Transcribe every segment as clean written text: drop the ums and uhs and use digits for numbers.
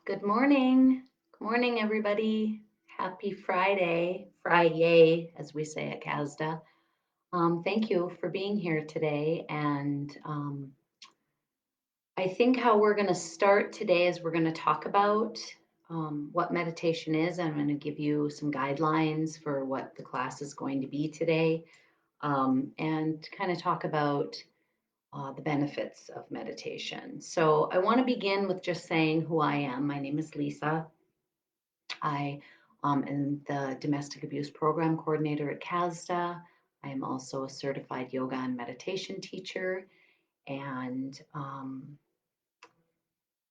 Good morning. Good morning, everybody. Happy Friday, as we say at CASDA. Thank you for being here today. And I think how we're going to start today is we're going to talk about what meditation is. I'm going to give you some guidelines for what the class is going to be today and kind of talk about the benefits of meditation. So, I want to begin with just saying who I am. My name is Lisa. I am the domestic abuse program coordinator at CASDA. I am also a certified yoga and meditation teacher. And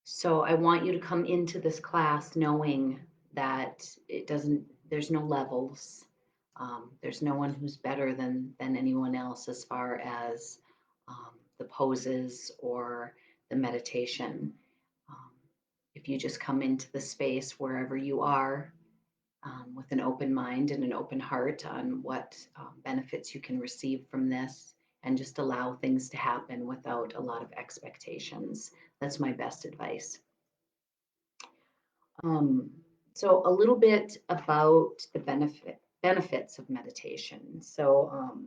so I want you to come into this class knowing that there's no levels. There's no one who's better than anyone else as far as the poses or the meditation. Um, if you just come into the space wherever you are, with an open mind and an open heart on what benefits you can receive from this, and just allow things to happen without a lot of expectations. That's my best advice. Um, so a little bit about the benefits of meditation. So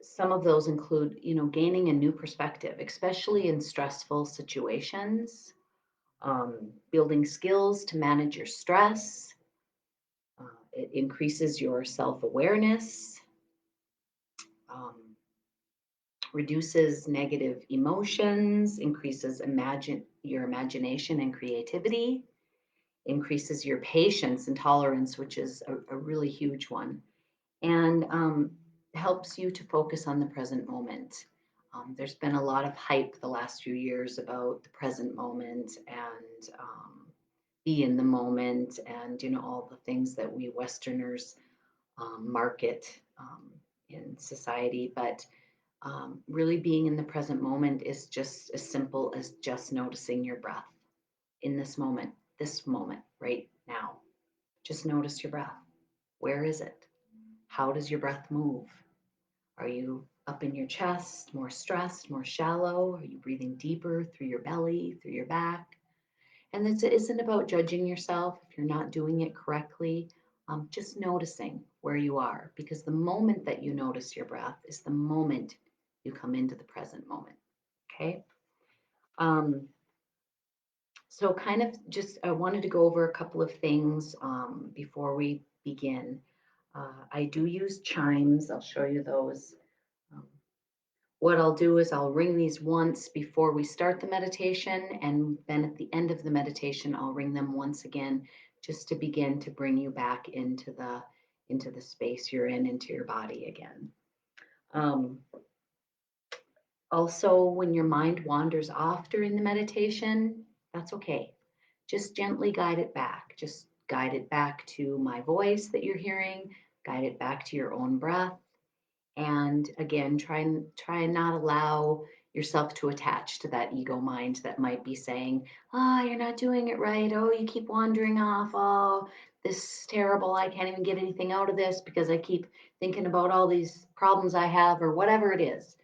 some of those include, gaining a new perspective, especially in stressful situations, building skills to manage your stress. It increases your self awareness, um, reduces negative emotions, increases your imagination and creativity, increases your patience and tolerance, which is a really huge one, and helps you to focus on the present moment. There's been a lot of hype the last few years about the present moment and be in the moment and all the things that we Westerners market in society, but really being in the present moment is just as simple as just noticing your breath in this moment, right now. Just notice your breath. Where is it? How does your breath move? Are you up in your chest, more stressed, more shallow? Are you breathing deeper through your belly, through your back? And this isn't about judging yourself if you're not doing it correctly. Just noticing where you are, because the moment that you notice your breath is the moment you come into the present moment. Okay. Um, so, kind of just, I wanted to go over a couple of things before we begin. I do use chimes, I'll show you those. Um, what I'll do is I'll ring these once before we start the meditation, and then at the end of the meditation, I'll ring them once again just to begin to bring you back into the space you're in, into your body again. Um, Also, when your mind wanders off during the meditation, that's okay. Just gently guide it back. Just guide it back to my voice that you're hearing, guide it back to your own breath. And again, try and not allow yourself to attach to that ego mind that might be saying, "Ah, oh, you're not doing it right. Oh, you keep wandering off. Oh, this is terrible. I can't even get anything out of this because I keep thinking about all these problems I have," or whatever it is.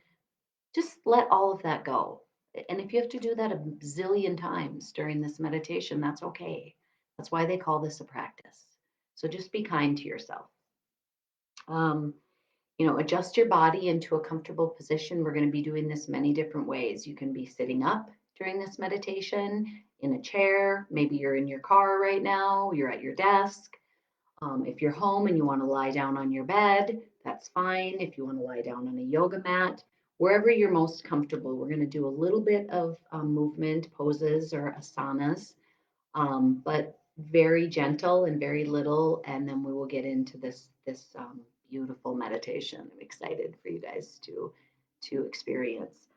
Just let all of that go. And if you have to do that a zillion times during this meditation, that's okay. That's why they call this a practice. So just be kind to yourself. Um, adjust your body into a comfortable position. We're going to be doing this many different ways. You can be sitting up during this meditation in a chair. Maybe you're in your car right now, you're at your desk. If you're home and you want to lie down on your bed, that's fine. If you want to lie down on a yoga mat, wherever you're most comfortable, we're going to do a little bit of movement, poses, or asanas, but very gentle and very little. And then we will get into this beautiful meditation. I'm excited for you guys to experience.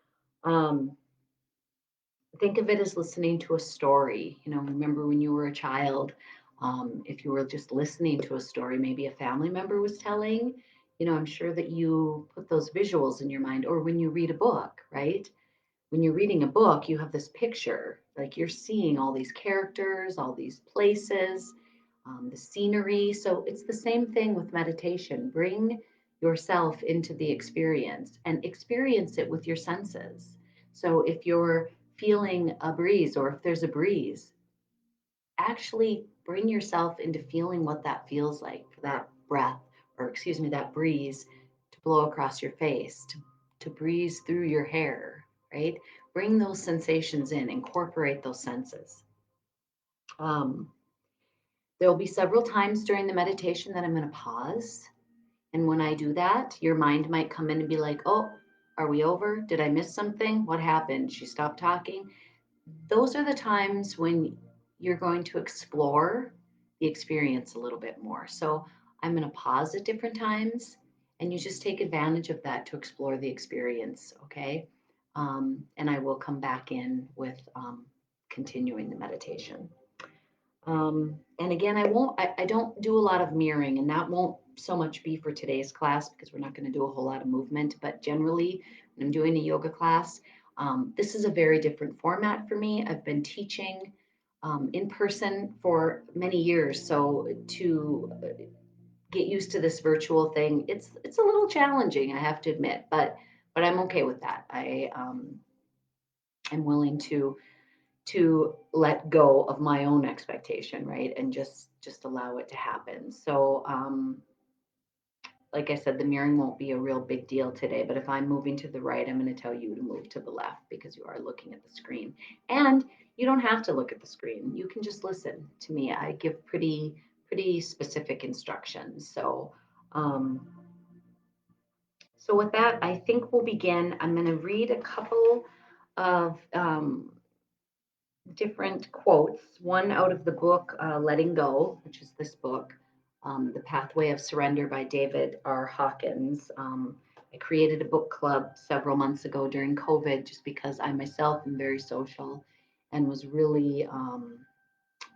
Um, think of it as listening to a story. Remember when you were a child, if you were just listening to a story, maybe a family member was telling, I'm sure that you put those visuals in your mind, or when you read a book, right? When you're reading a book, you have this picture, like you're seeing all these characters, all these places, the scenery. So it's the same thing with meditation. Bring yourself into the experience and experience it with your senses. So if you're feeling a breeze, or if there's a breeze, actually bring yourself into feeling what that feels like for that breath, or excuse me, that breeze to blow across your face, to breeze through your hair, right? Bring those sensations in, incorporate those senses. Um, there'll be several times during the meditation that I'm going to pause. And when I do that, your mind might come in and be like, oh, are we over? Did I miss something? What happened? She stopped talking. Those are the times when you're going to explore the experience a little bit more. So I'm going to pause at different times and you just take advantage of that to explore the experience. Okay. And I will come back in with continuing the meditation. And again, I don't do a lot of mirroring, and that won't so much be for today's class because we're not going to do a whole lot of movement. But generally, when I'm doing a yoga class, this is a very different format for me. I've been teaching in person for many years, so to get used to this virtual thing, it's a little challenging, I have to admit, but I'm okay with that. I'm willing to let go of my own expectation, right, and just allow it to happen. So like I said, the mirroring won't be a real big deal today, but if I'm moving to the right, I'm going to tell you to move to the left because you are looking at the screen. And you don't have to look at the screen, you can just listen to me. I give pretty specific instructions. So with that, I think we'll begin. I'm going to read a couple of different quotes, one out of the book Letting Go, which is this book, The Pathway of Surrender by David R. Hawkins. I created a book club several months ago during COVID just because I myself am very social and was really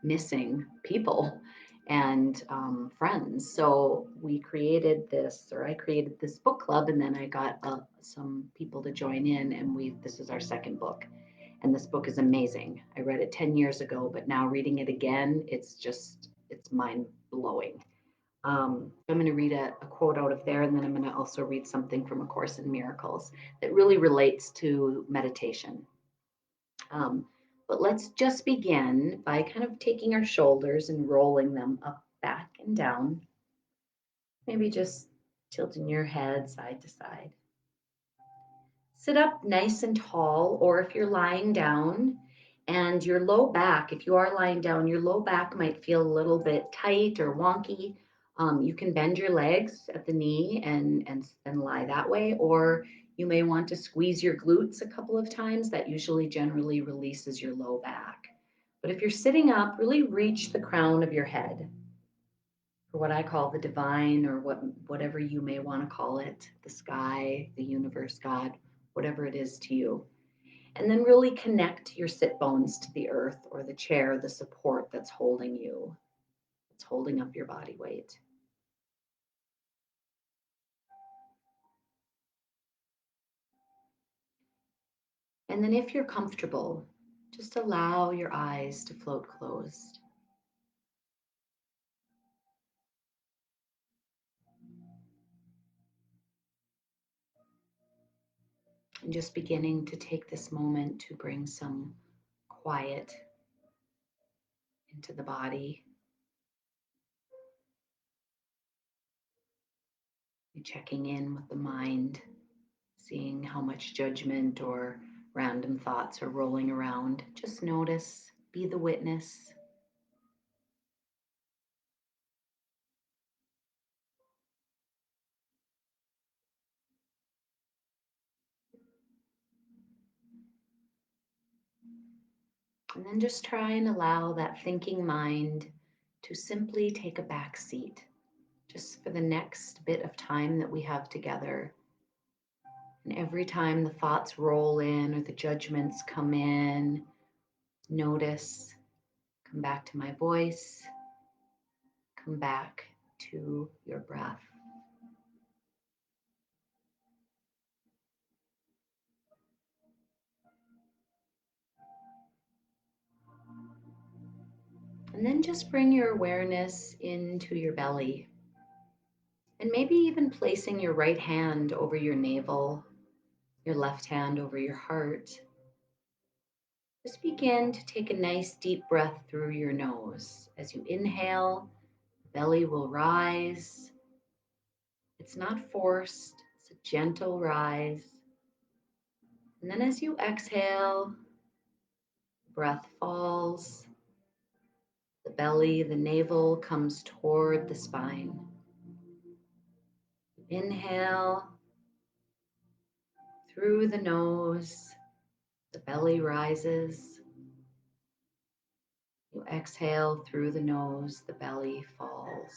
missing people and friends. So we created this, or I created this book club, and then I got some people to join in, and this is our second book. And this book is amazing. I read it 10 years ago, but now reading it again, it's mind blowing. I'm going to read a quote out of there, and then I'm going to also read something from A Course in Miracles that really relates to meditation. Um, but let's just begin by kind of taking our shoulders and rolling them up, back, and down. Maybe just tilting your head side to side. Sit up nice and tall, or if you're lying down and your low back, if you are lying down, your low back might feel a little bit tight or wonky. You can bend your legs at the knee and lie that way, or you may want to squeeze your glutes a couple of times. That usually generally releases your low back. But if you're sitting up, really reach the crown of your head for what I call the divine, or whatever you may want to call it, the sky, the universe, God, whatever it is to you. And then really connect your sit bones to the earth or the chair, the support that's holding you, that's holding up your body weight. And then if you're comfortable, just allow your eyes to float closed. And just beginning to take this moment to bring some quiet into the body. You're checking in with the mind, seeing how much judgment or random thoughts are rolling around. Just notice, be the witness. And then just try and allow that thinking mind to simply take a back seat just for the next bit of time that we have together. And every time the thoughts roll in or the judgments come in, notice, come back to my voice, come back to your breath. And then just bring your awareness into your belly. And maybe even placing your right hand over your navel, your left hand over your heart. Just begin to take a nice deep breath through your nose. As you inhale, the belly will rise. It's not forced, it's a gentle rise. And then as you exhale, breath falls, the belly, the navel comes toward the spine. Inhale through the nose, the belly rises. You exhale through the nose, the belly falls.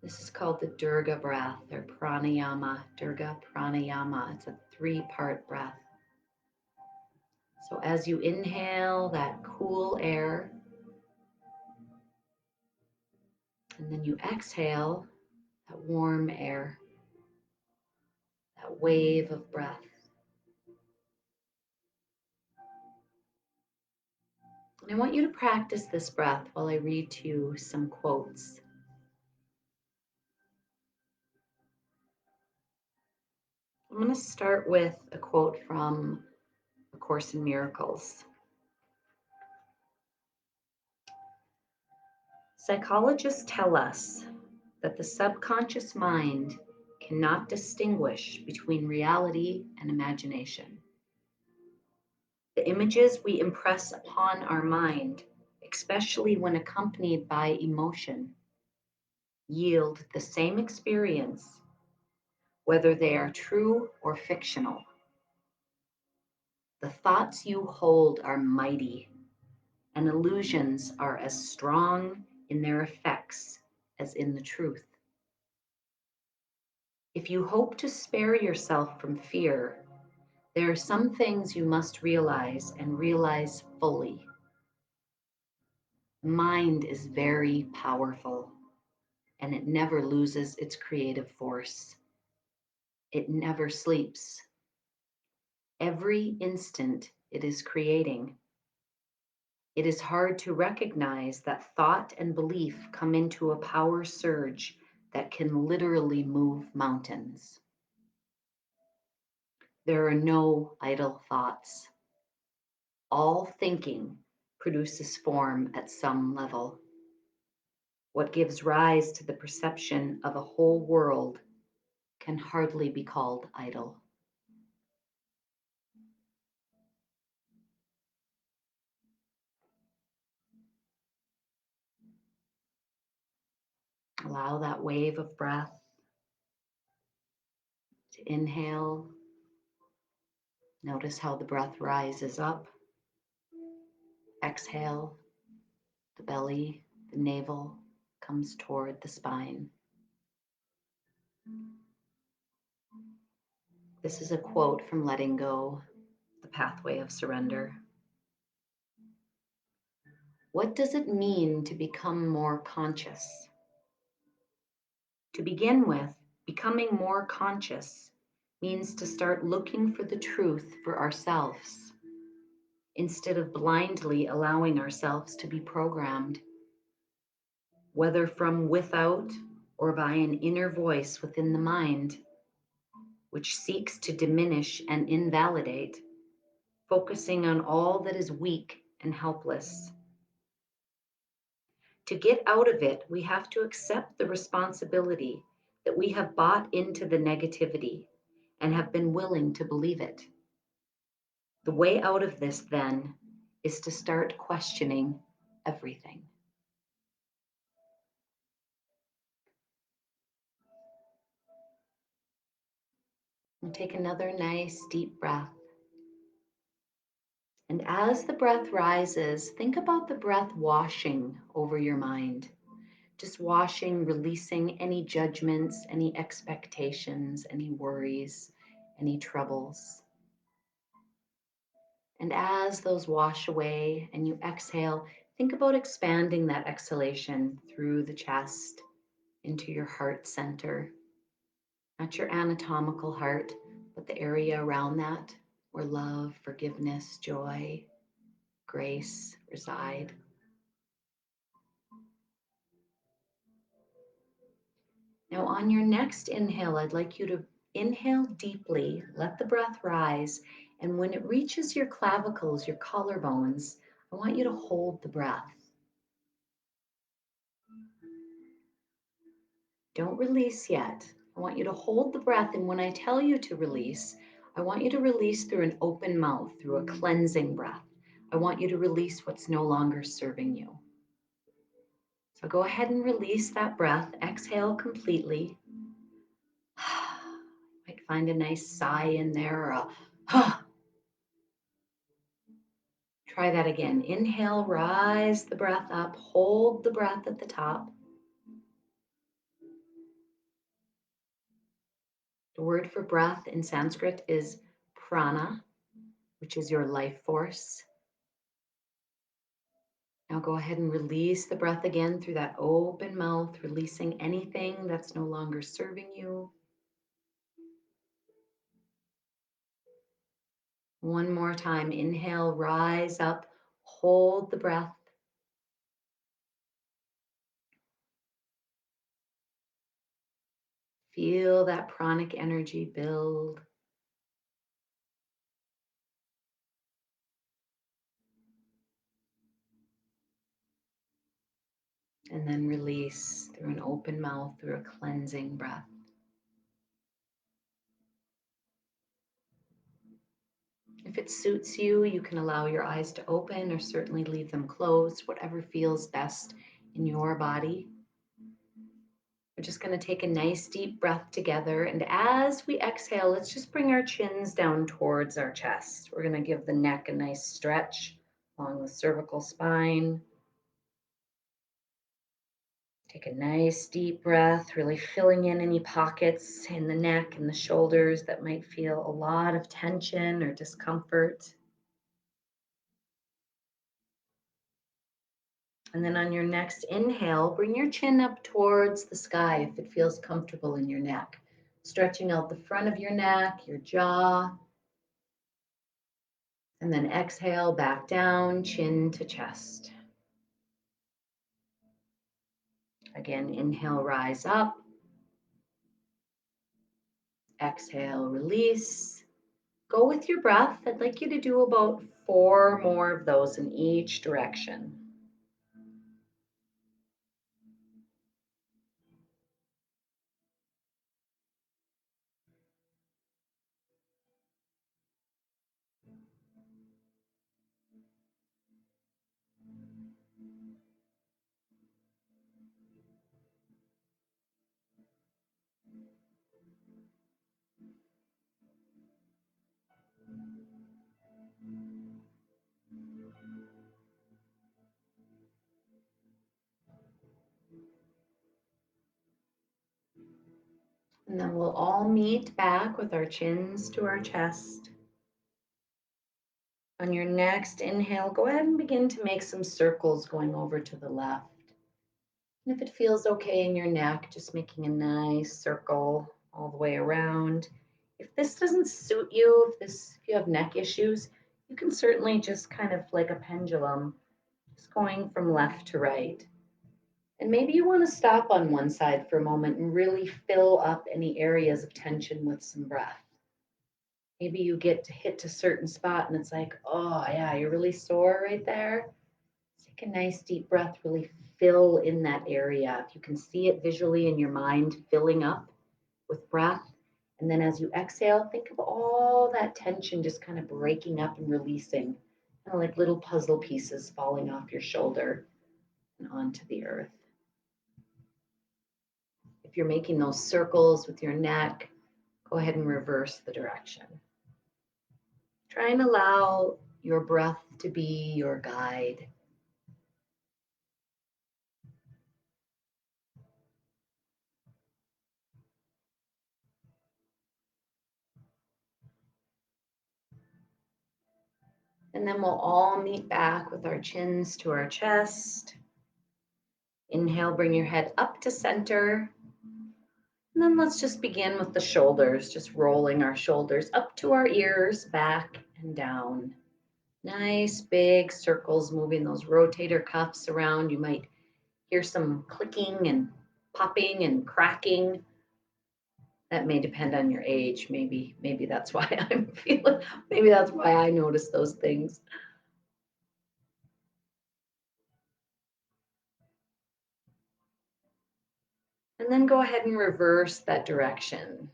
This is called the Durga breath or pranayama, Durga pranayama. It's a 3-part breath. So as you inhale that cool air, and then you exhale that warm air, that wave of breath. And I want you to practice this breath while I read to you some quotes. I'm going to start with a quote from A Course in Miracles. Psychologists tell us that the subconscious mind cannot distinguish between reality and imagination. The images we impress upon our mind, especially when accompanied by emotion, yield the same experience, whether they are true or fictional. The thoughts you hold are mighty, and illusions are as strong in their effects as in the truth. If you hope to spare yourself from fear, there are some things you must realize and realize fully. Mind is very powerful, and it never loses its creative force. It never sleeps. Every instant it is creating. It is hard to recognize that thought and belief come into a power surge that can literally move mountains. There are no idle thoughts. All thinking produces form at some level. What gives rise to the perception of a whole world can hardly be called idle. Allow that wave of breath to inhale. Notice how the breath rises up. Exhale, the belly, the navel comes toward the spine. This is a quote from Letting Go, The Pathway of Surrender. What does it mean to become more conscious? To begin with, becoming more conscious means to start looking for the truth for ourselves instead of blindly allowing ourselves to be programmed, whether from without or by an inner voice within the mind, which seeks to diminish and invalidate, focusing on all that is weak and helpless. To get out of it, we have to accept the responsibility that we have bought into the negativity and have been willing to believe it. The way out of this, then, is to start questioning everything. And take another nice deep breath. And as the breath rises, think about the breath washing over your mind. Just washing, releasing any judgments, any expectations, any worries, any troubles. And as those wash away and you exhale, think about expanding that exhalation through the chest into your heart center. Not your anatomical heart, but the area around that where love, forgiveness, joy, grace reside. Now, on your next inhale, I'd like you to inhale deeply, let the breath rise, And when it reaches your clavicles, your collarbones, I want you to hold the breath. Don't release yet. I want you to hold the breath. And when I tell you to release, I want you to release through an open mouth, through a cleansing breath. I want you to release what's no longer serving you. So go ahead and release that breath. Exhale completely. Might find a nice sigh in there or a Try that again. Inhale, rise the breath up, hold the breath at the top. The word for breath in Sanskrit is prana, which is your life force. Now go ahead and release the breath again through that open mouth, releasing anything that's no longer serving you. One more time. Inhale, rise up, hold the breath. Feel that pranic energy build. And then release through an open mouth, through a cleansing breath. If it suits you, you can allow your eyes to open or certainly leave them closed, whatever feels best in your body. We're just going to take a nice deep breath together. And as we exhale, let's just bring our chins down towards our chest. We're going to give the neck a nice stretch along the cervical spine. Take a nice deep breath, really filling in any pockets in the neck and the shoulders that might feel a lot of tension or discomfort. And then on your next inhale, bring your chin up towards the sky if it feels comfortable in your neck. Stretching out the front of your neck, your jaw. And then exhale back down, chin to chest. Again, inhale, rise up. Exhale, release. Go with your breath. I'd like you to do about 4 more of those in each direction. And then we'll all meet back with our chins to our chest. On your next inhale, go ahead and begin to make some circles going over to the left. And if it feels okay in your neck, just making a nice circle all the way around. If this doesn't suit you, if you have neck issues, you can certainly just kind of like a pendulum, just going from left to right. And maybe you want to stop on one side for a moment and really fill up any areas of tension with some breath. Maybe you get to hit a certain spot and it's like, oh yeah, you're really sore right there. Take a nice deep breath, really fill in that area. If you can see it visually in your mind, filling up with breath. And then as you exhale, think of all that tension just kind of breaking up and releasing, kind of like little puzzle pieces falling off your shoulder and onto the earth. If you're making those circles with your neck, go ahead and reverse the direction. Try and allow your breath to be your guide. And then we'll all meet back with our chins to our chest. Inhale, bring your head up to center. And then let's just begin with the shoulders, just rolling our shoulders up to our ears, back and down. Nice big circles, moving those rotator cuffs around. You might hear some clicking and popping and cracking. That may depend on your age. Maybe that's why I'm feeling, maybe that's why I notice those things. And then go ahead and reverse that direction.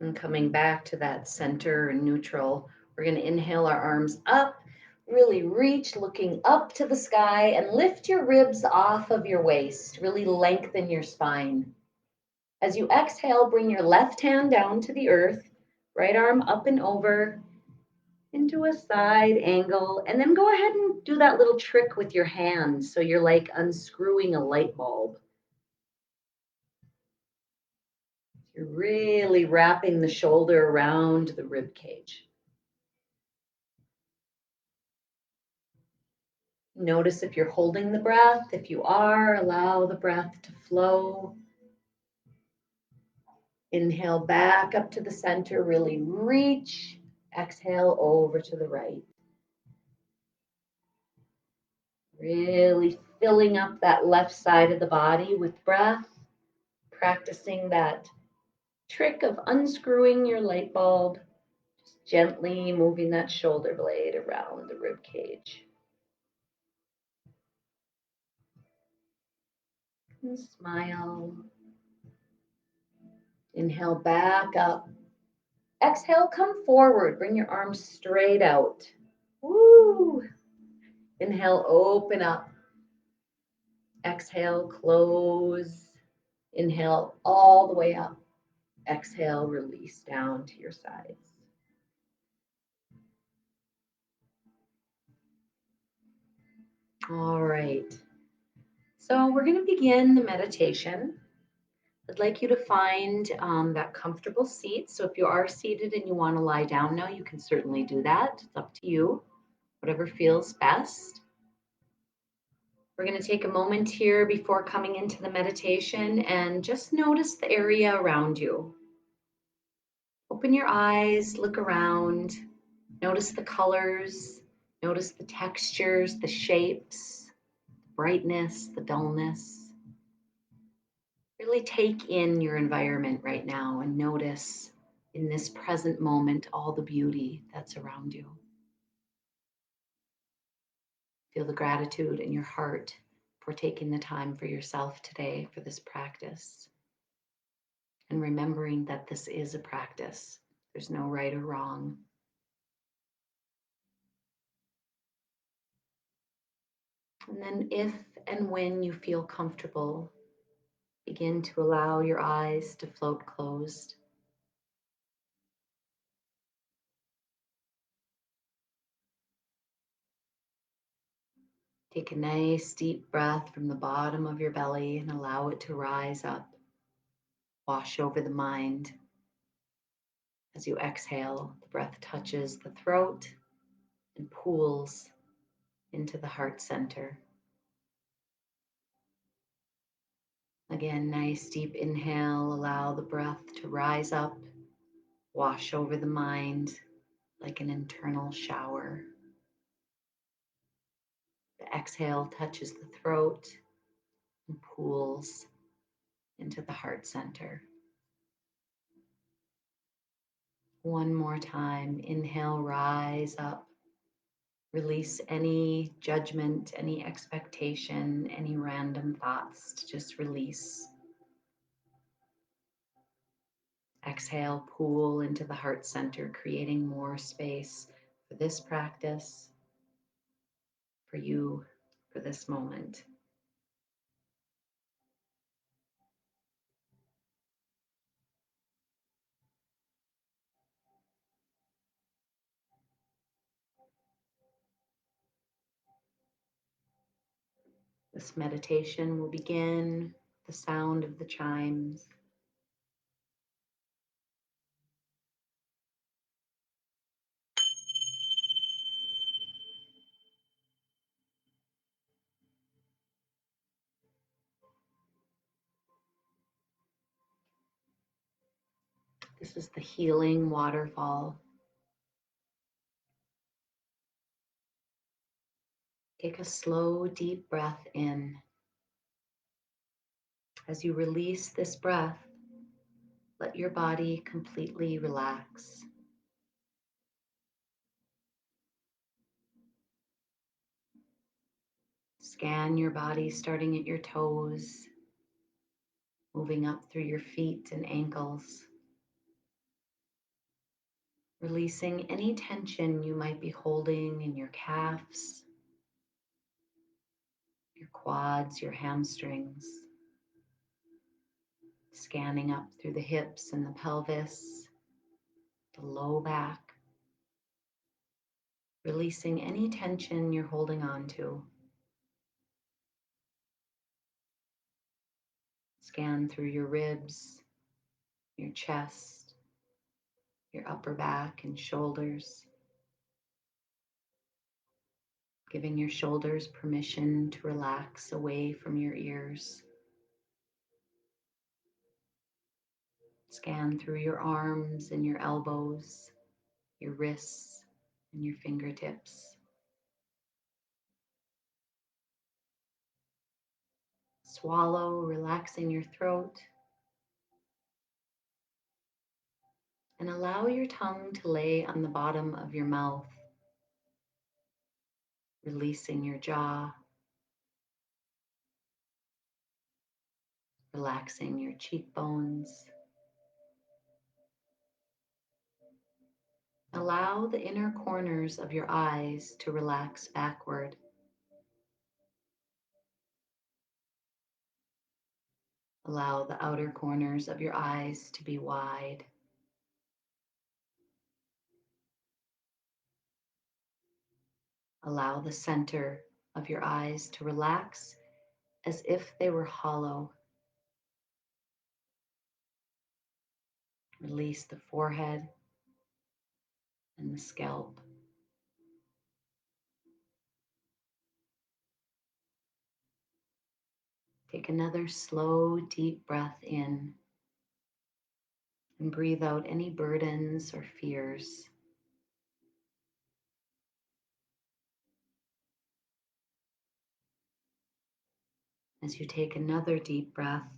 And coming back to that center and neutral, we're going to inhale our arms up, really reach, looking up to the sky, and lift your ribs off of your waist. Really lengthen your spine. As you exhale, bring your left hand down to the earth, right arm up and over into a side angle, and then go ahead and do that little trick with your hands. So you're like unscrewing a light bulb. You're really wrapping the shoulder around the rib cage. Notice if you're holding the breath. If you are, allow the breath to flow. Inhale back up to the center, really reach. Exhale over to the right. Really filling up that left side of the body with breath, practicing that trick of unscrewing your light bulb, just gently moving that shoulder blade around the rib cage. And smile. Inhale back up. Exhale, come forward. Bring your arms straight out. Woo! Inhale, open up. Exhale, close. Inhale all the way up. Exhale, release down to your sides. All right. So we're going to begin the meditation. I'd like you to find that comfortable seat. So if you are seated and you want to lie down now, you can certainly do that. It's up to you, whatever feels best. We're going to take a moment here before coming into the meditation and just notice the area around you. Open your eyes, look around, notice the colors, notice the textures, the shapes, the brightness, the dullness. Really take in your environment right now and notice in this present moment all the beauty that's around you. Feel the gratitude in your heart for taking the time for yourself today for this practice. And remembering that this is a practice. There's no right or wrong. And then if and when you feel comfortable, begin to allow your eyes to float closed. Take a nice deep breath from the bottom of your belly and allow it to rise up, wash over the mind. As you exhale, the breath touches the throat and pools into the heart center. Again, nice deep inhale, allow the breath to rise up, wash over the mind like an internal shower. The exhale touches the throat and pools into the heart center. One more time, inhale, rise up. Release any judgment, any expectation, any random thoughts to just release. Exhale, pool into the heart center, creating more space for this practice, for you, for this moment. This meditation will begin with the sound of the chimes. This is the healing waterfall. Take a slow, deep breath in. As you release this breath, let your body completely relax. Scan your body starting at your toes, moving up through your feet and ankles, releasing any tension you might be holding in your calves, your quads, your hamstrings, scanning up through the hips and the pelvis, the low back, releasing any tension you're holding on to. Scan through your ribs, your chest, your upper back and shoulders, giving your shoulders permission to relax away from your ears. Scan through your arms and your elbows, your wrists and your fingertips. Swallow, relaxing your throat, and allow your tongue to lay on the bottom of your mouth, releasing your jaw, relaxing your cheekbones. Allow the inner corners of your eyes to relax backward. Allow the outer corners of your eyes to be wide. Allow the center of your eyes to relax as if they were hollow. Release the forehead and the scalp. Take another slow, deep breath in and breathe out any burdens or fears. As you take another deep breath,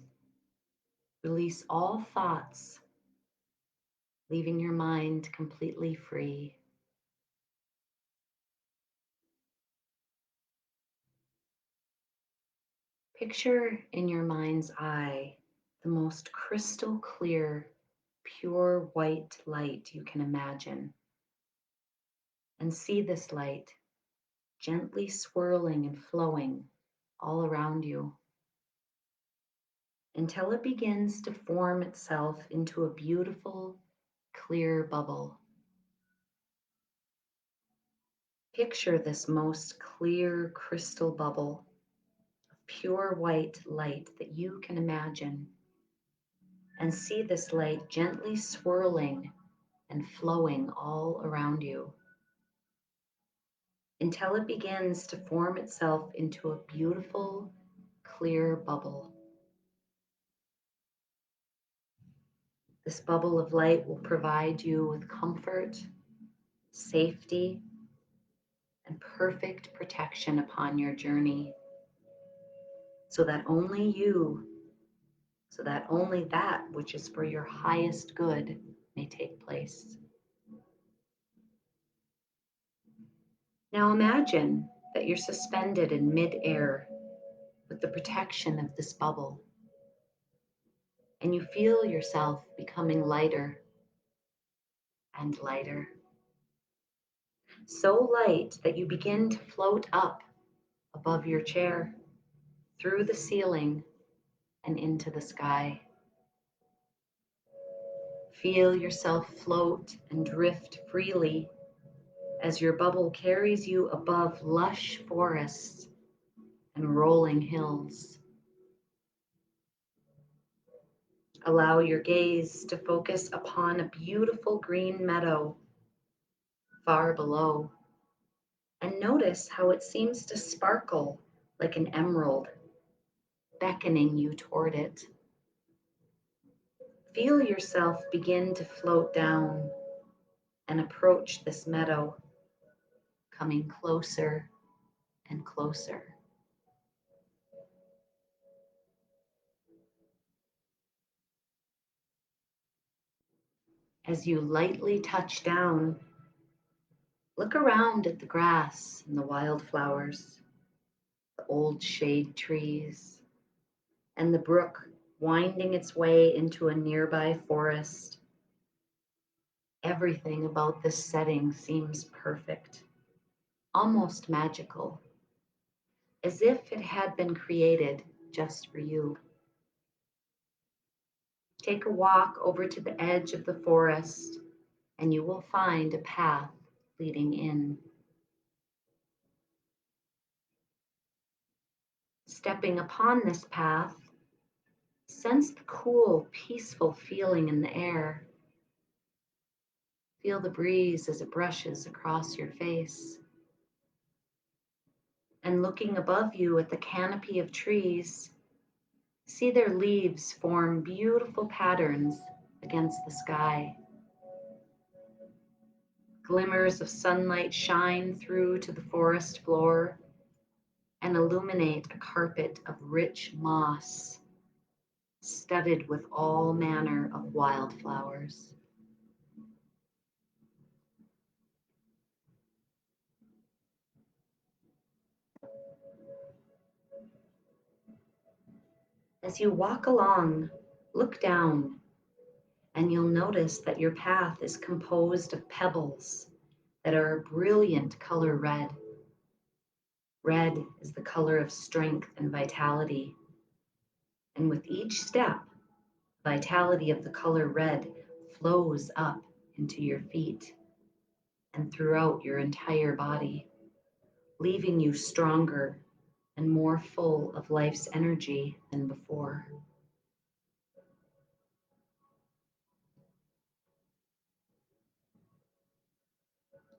release all thoughts, leaving your mind completely free. Picture in your mind's eye the most crystal clear, pure white light you can imagine, and see this light gently swirling and flowing all around you until it begins to form itself into a beautiful, clear bubble. Picture this most clear crystal bubble of pure white light that you can imagine, and see this light gently swirling and flowing all around you until it begins to form itself into a beautiful, clear bubble. This bubble of light will provide you with comfort, safety, and perfect protection upon your journey, so that only you, so that only that which is for your highest good may take place. Now imagine that you're suspended in mid-air with the protection of this bubble, and you feel yourself becoming lighter and lighter, so light that you begin to float up above your chair, through the ceiling, and into the sky. Feel yourself float and drift freely as your bubble carries you above lush forests and rolling hills. Allow your gaze to focus upon a beautiful green meadow far below, and notice how it seems to sparkle like an emerald, beckoning you toward it. Feel yourself begin to float down and approach this meadow, coming closer and closer. As you lightly touch down, look around at the grass and the wildflowers, the old shade trees, and the brook winding its way into a nearby forest. Everything about this setting seems perfect, almost magical, as if it had been created just for you. Take a walk over to the edge of the forest, and you will find a path leading in. Stepping upon this path, sense the cool, peaceful feeling in the air. Feel the breeze as it brushes across your face. And looking above you at the canopy of trees, see their leaves form beautiful patterns against the sky. Glimmers of sunlight shine through to the forest floor and illuminate a carpet of rich moss, studded with all manner of wildflowers. As you walk along, look down, and you'll notice that your path is composed of pebbles that are a brilliant color red. Red is the color of strength and vitality. And with each step, vitality of the color red flows up into your feet and throughout your entire body, leaving you stronger and more full of life's energy than before.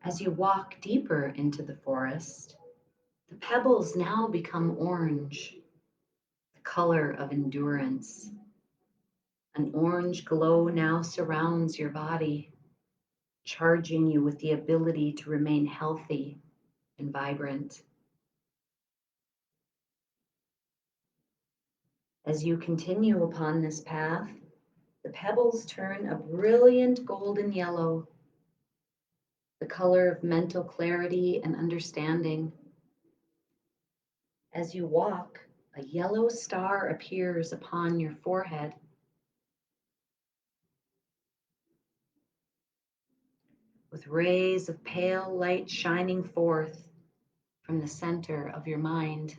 As you walk deeper into the forest, the pebbles now become orange, the color of endurance. An orange glow now surrounds your body, charging you with the ability to remain healthy and vibrant. As you continue upon this path, the pebbles turn a brilliant golden yellow, the color of mental clarity and understanding. As you walk, a yellow star appears upon your forehead, with rays of pale light shining forth from the center of your mind.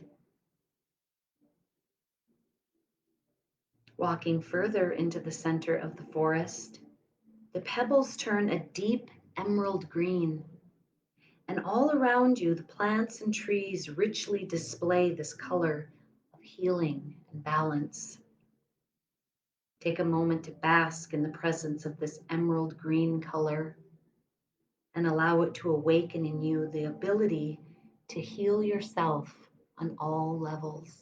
Walking further into the center of the forest, the pebbles turn a deep emerald green, and all around you, the plants and trees richly display this color of healing and balance. Take a moment to bask in the presence of this emerald green color and allow it to awaken in you the ability to heal yourself on all levels.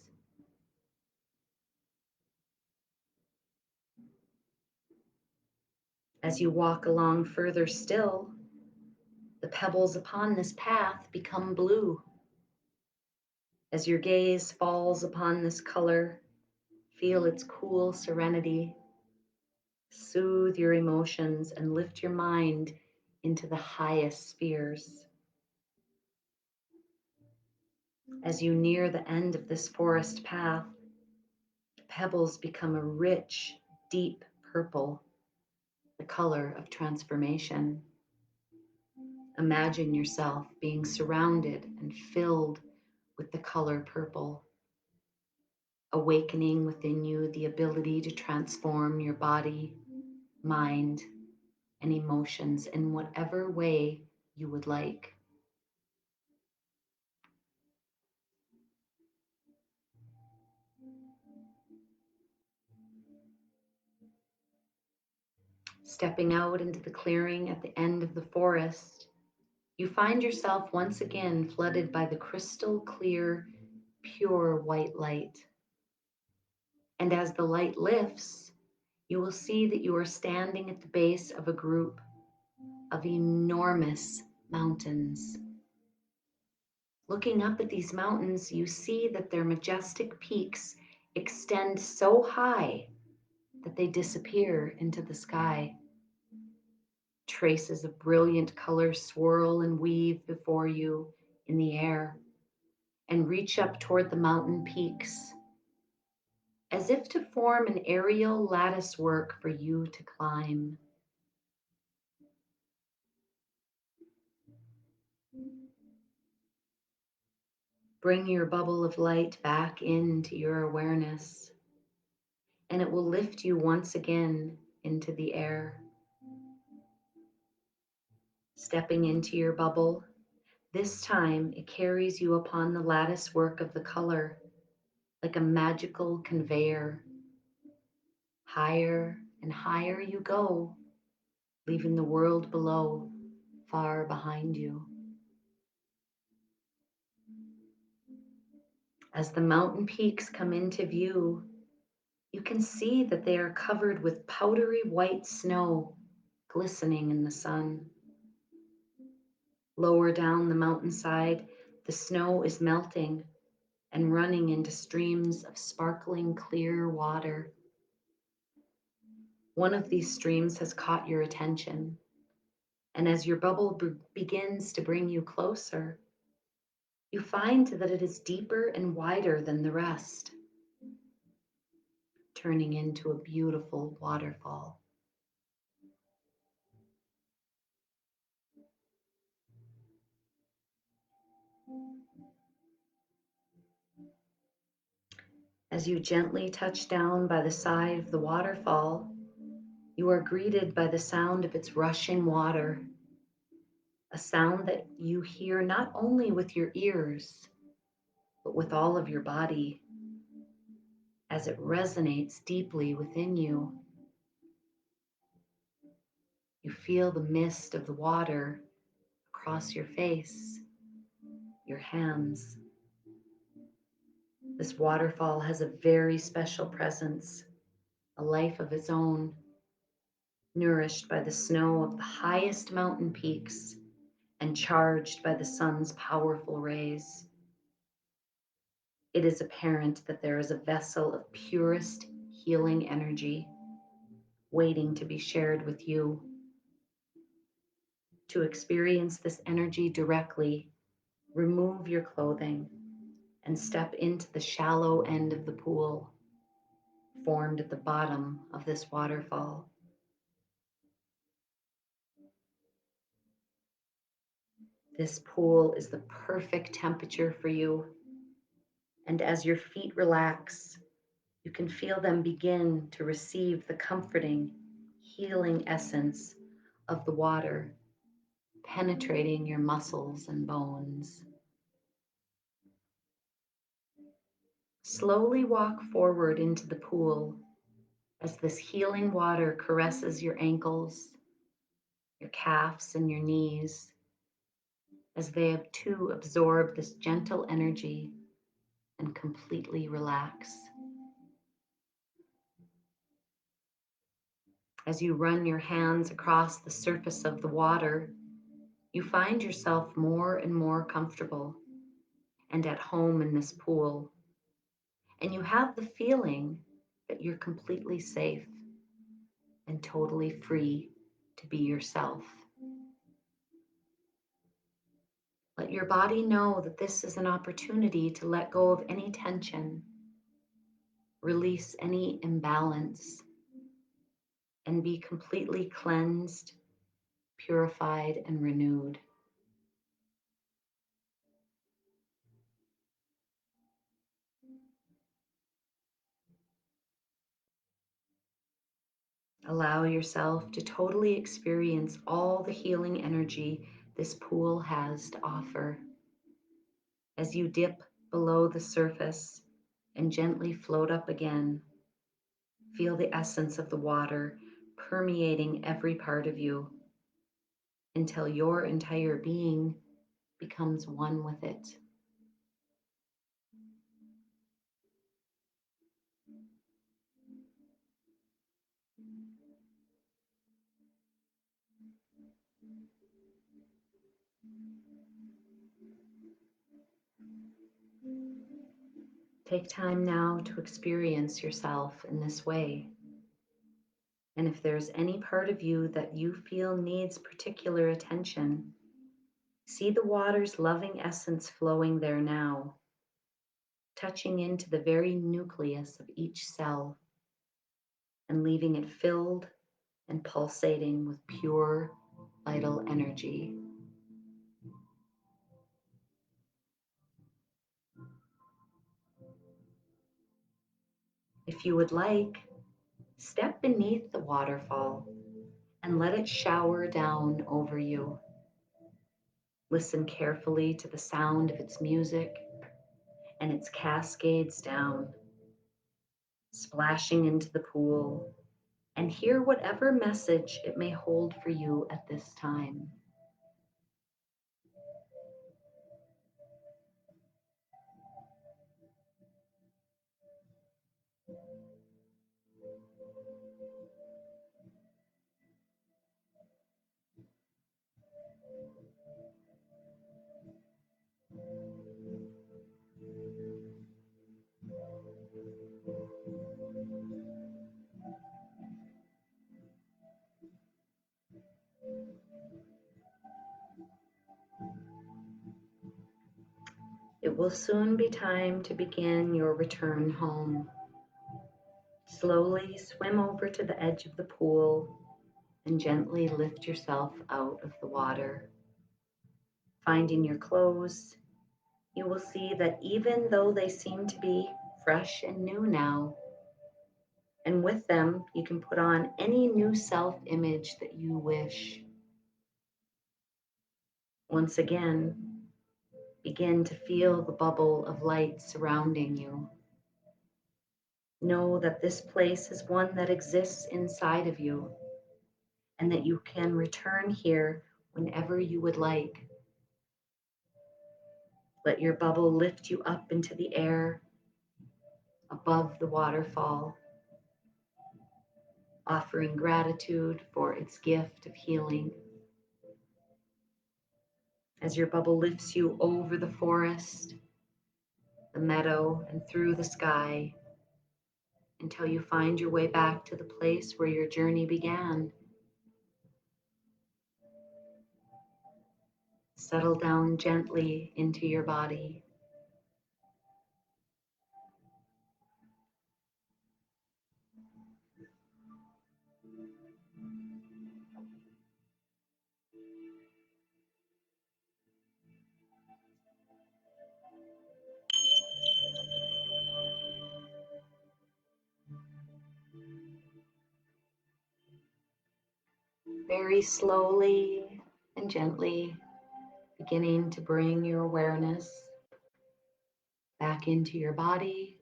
As you walk along further still, the pebbles upon this path become blue. As your gaze falls upon this color, feel its cool serenity. Soothe your emotions and lift your mind into the highest spheres. As you near the end of this forest path, the pebbles become a rich, deep purple, the color of transformation. Imagine yourself being surrounded and filled with the color purple, awakening within you the ability to transform your body, mind, and emotions in whatever way you would like. Stepping out into the clearing at the end of the forest, you find yourself once again flooded by the crystal clear, pure white light. And as the light lifts, you will see that you are standing at the base of a group of enormous mountains. Looking up at these mountains, you see that their majestic peaks extend so high that they disappear into the sky. Traces of brilliant color swirl and weave before you in the air and reach up toward the mountain peaks, as if to form an aerial lattice work for you to climb. Bring your bubble of light back into your awareness, and it will lift you once again into the air. Stepping into your bubble, this time it carries you upon the lattice work of the color like a magical conveyor. Higher and higher you go, leaving the world below far behind you. As the mountain peaks come into view, you can see that they are covered with powdery white snow glistening in the sun. Lower down the mountainside, the snow is melting and running into streams of sparkling clear water. One of these streams has caught your attention, and as your bubble begins to bring you closer, you find that it is deeper and wider than the rest, turning into a beautiful waterfall. As you gently touch down by the side of the waterfall, you are greeted by the sound of its rushing water, a sound that you hear not only with your ears, but with all of your body as it resonates deeply within you. You feel the mist of the water across your face, your hands. This waterfall has a very special presence, a life of its own, nourished by the snow of the highest mountain peaks and charged by the sun's powerful rays. It is apparent that there is a vessel of purest healing energy waiting to be shared with you. To experience this energy directly, remove your clothing and step into the shallow end of the pool formed at the bottom of this waterfall. This pool is the perfect temperature for you, and as your feet relax, you can feel them begin to receive the comforting, healing essence of the water, penetrating your muscles and bones. Slowly walk forward into the pool as this healing water caresses your ankles, your calves, and your knees, as they too absorb this gentle energy and completely relax. As you run your hands across the surface of the water, you find yourself more and more comfortable and at home in this pool, and you have the feeling that you're completely safe and totally free to be yourself. Let your body know that this is an opportunity to let go of any tension, release any imbalance, and be completely cleansed, purified, and renewed. Allow yourself to totally experience all the healing energy this pool has to offer. As you dip below the surface and gently float up again, feel the essence of the water permeating every part of you until your entire being becomes one with it. Take time now to experience yourself in this way. And if there's any part of you that you feel needs particular attention, see the water's loving essence flowing there now, touching into the very nucleus of each cell and leaving it filled and pulsating with pure, vital energy. If you would like, step beneath the waterfall and let it shower down over you. Listen carefully to the sound of its music and its cascades down, splashing into the pool, and hear whatever message it may hold for you at this time. It will soon be time to begin your return home. Slowly swim over to the edge of the pool and gently lift yourself out of the water. Finding your clothes, you will see that even though they seem to be fresh and new now, and with them you can put on any new self image that you wish. Once again, begin to feel the bubble of light surrounding you. Know that this place is one that exists inside of you and that you can return here whenever you would like. Let your bubble lift you up into the air above the waterfall, offering gratitude for its gift of healing. As your bubble lifts you over the forest, the meadow, and through the sky until you find your way back to the place where your journey began. Settle down gently into your body. Very slowly and gently beginning to bring your awareness back into your body,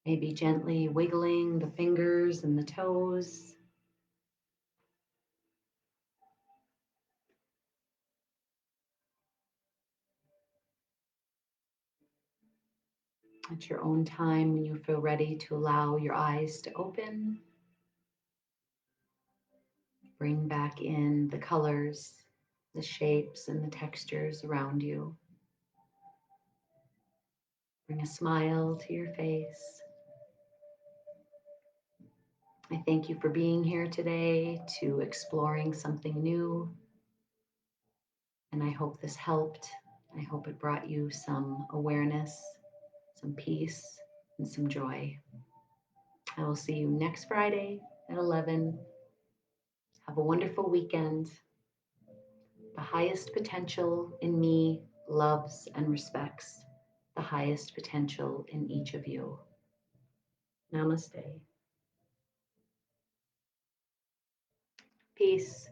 maybe gently wiggling the fingers and the toes. At your own time, when you feel ready to allow your eyes to open, bring back in the colors, the shapes, and the textures around you. Bring a smile to your face. I thank you for being here today, to exploring something new. And I hope this helped. I hope it brought you some awareness, some peace, and some joy. I will see you next Friday at 11. Have a wonderful weekend. The highest potential in me loves and respects the highest potential in each of you. Namaste. Peace.